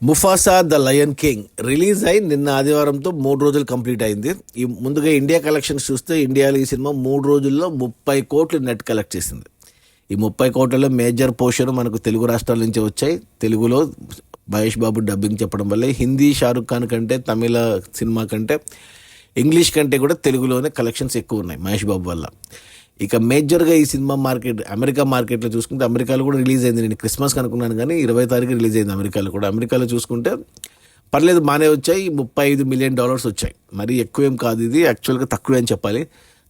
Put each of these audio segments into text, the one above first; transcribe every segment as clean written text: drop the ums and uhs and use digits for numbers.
Mufasa the lion king release అయి నిన్న ఆదివారంతో 3 రోజులు కంప్లీట్ అయింది. ఈ ముందుగా ఇండియా కలెక్షన్స్ చూస్తే ఇండియాలో ఈ సినిమా 3 రోజుల్లో 30 కోట్లు నెట్ కలెక్ట్ చేసింది. ఈ 30 కోట్లలో మేజర్ పోర్షన్ మనకు తెలుగు రాష్ట్రాల నుంచి వచ్చాయి. తెలుగులో మహేష్ బాబు డబ్బింగ్ చెప్పడం వల్ల హిందీ షారుఖ్ ఖాన్ కంటే, తమిళ సినిమా కంటే, ఇంగ్లీష్ కంటే కూడా తెలుగులోనే కలెక్షన్స్ ఎక్కువ ఉన్నాయి మహేష్ బాబు వల్ల. ఇక మేజర్గా ఈ సినిమా అమెరికా మార్కెట్లో చూసుకుంటే, అమెరికాలో కూడా రిలీజ్ అయింది. నేను క్రిస్మస్కి అనుకున్నాను కానీ 20 తారీఖు రిలీజ్ అయింది అమెరికాలో కూడా. అమెరికాలో చూసుకుంటే పర్లేదు, బాగానే వచ్చాయి. $35 మిలియన్ వచ్చాయి. మరీ ఎక్కువేం కాదు, ఇది యాక్చువల్గా తక్కువే అని చెప్పాలి.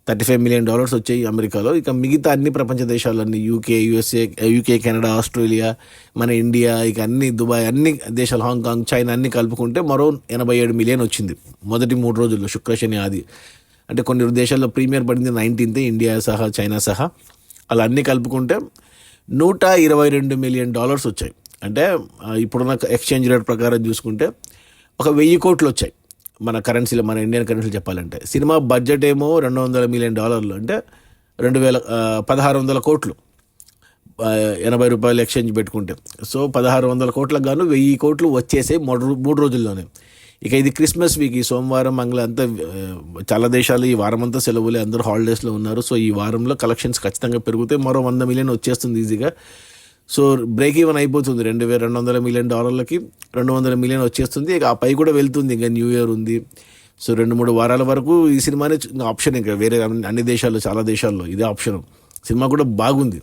$35 మిలియన్ వచ్చాయి అమెరికాలో. ఇక మిగతా అన్ని ప్రపంచ దేశాలన్నీ యూకే, కెనడా, ఆస్ట్రేలియా, మన ఇండియా, ఇక అన్ని దుబాయ్, అన్ని దేశాలు, హాంకాంగ్, చైనా అన్ని కలుపుకుంటే మరో 87 మిలియన్ వచ్చింది మొదటి 3 రోజుల్లో, శుక్ర, శని, ఆది. అంటే కొన్ని దేశాల్లో ప్రీమియర్ పడింది 19th, ఇండియా సహా, చైనా సహా. అలా అన్నీ కలుపుకుంటే $122 మిలియన్ వచ్చాయి. అంటే ఇప్పుడున్న ఎక్స్చేంజ్ రేట్ ప్రకారం చూసుకుంటే ఒక 1000 కోట్లు వచ్చాయి మన కరెన్సీలో, మన ఇండియన్ కరెన్సీలో చెప్పాలంటే. సినిమా బడ్జెట్ ఏమో $200 మిలియన్, అంటే 1600 కోట్లు, 80 రూపాయలు ఎక్స్చేంజ్ పెట్టుకుంటే. సో 1600 కోట్లకు గాను 1000 కోట్లు వచ్చేసాయి 3 రోజుల్లోనే. ఇక ఇది క్రిస్మస్ వీక్, ఈ సోమవారం, మంగళ అంతా చాలా దేశాలు ఈ వారం అంతా సెలవులే, అందరూ హాలిడేస్లో ఉన్నారు. సో ఈ వారంలో కలెక్షన్స్ ఖచ్చితంగా పెరుగుతాయి. మరో 100 మిలియన్ వచ్చేస్తుంది ఈజీగా. సో బ్రేక్ ఈవెన్ అయిపోతుంది. $2200 మిలియన్ 200 మిలియన్ వచ్చేస్తుంది. ఇక ఆ పై కూడా వెళ్తుంది. ఇంకా న్యూ ఇయర్ ఉంది. సో 2-3 వారాల వరకు ఈ సినిమానే ఆప్షన్. ఇంకా వేరే అన్ని దేశాల్లో, చాలా దేశాల్లో ఇదే ఆప్షన్. సినిమా కూడా బాగుంది,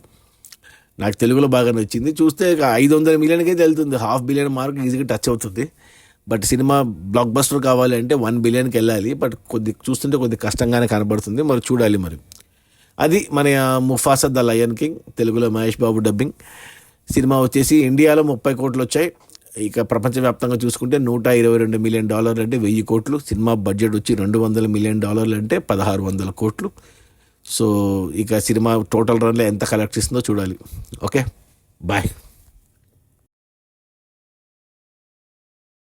నాకు తెలుగులో బాగా నచ్చింది. చూస్తే ఇక 500 మిలియన్కి అయితే వెళ్తుంది. $500 మిలియన్ మార్క్ ఈజీగా టచ్ అవుతుంది. బట్ సినిమా బ్లాక్ బస్టర్ కావాలి అంటే 1 బిలియన్కి వెళ్ళాలి. బట్ చూస్తుంటే కొద్ది కష్టంగానే కనబడుతుంది. మరి చూడాలి. మరి అది మన ముఫాసా ద లయన్ కింగ్, తెలుగులో మహేష్ బాబు డబ్బింగ్. సినిమా వచ్చేసి ఇండియాలో 30 కోట్లు వచ్చాయి. ఇక ప్రపంచవ్యాప్తంగా చూసుకుంటే $122 మిలియన్ అంటే 1000 కోట్లు. సినిమా బడ్జెట్ వచ్చి $200 మిలియన్ అంటే 1600 కోట్లు. సో ఇక సినిమా టోటల్ రన్లో ఎంత కలెక్ట్ చేస్తుందో చూడాలి. Okay, bye.